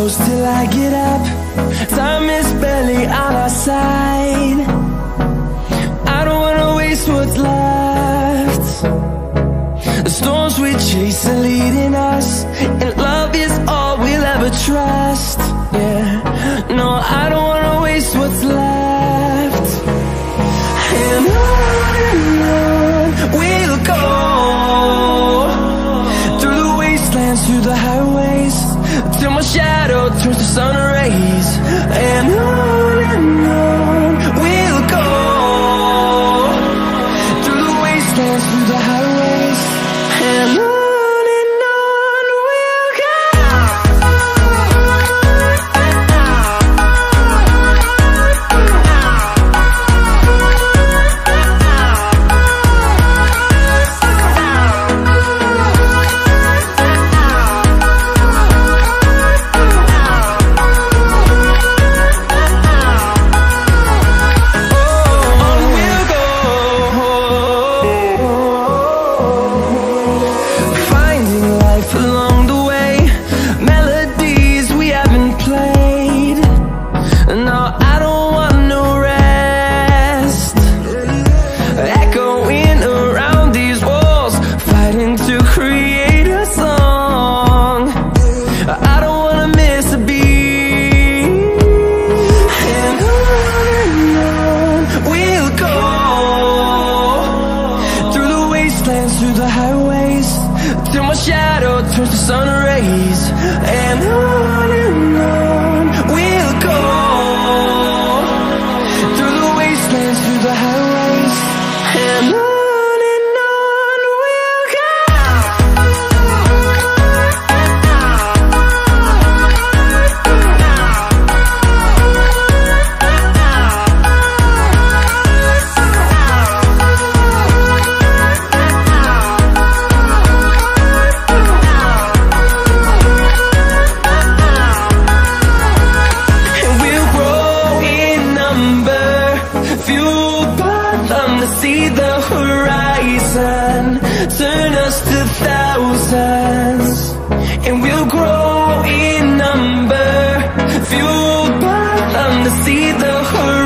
close till I get up. Time is barely on our side. I don't wanna waste what's left. The storms we chase are leading us, and love is all we'll ever trust. Yeah, no, I don't wanna waste what's left. And on we'll go, through the wastelands, through the highways, till my shadow turns to sun rays. And on we'll go, through the wastelands, through the highways, and on we'll go. Through the highways, till my shadow turns to sun rays. And on we'll go, through the wastelands, through the highways, and on we'll go. See the horizon, turn us to thousands, and we'll grow in number, fueled by them to see the horizon.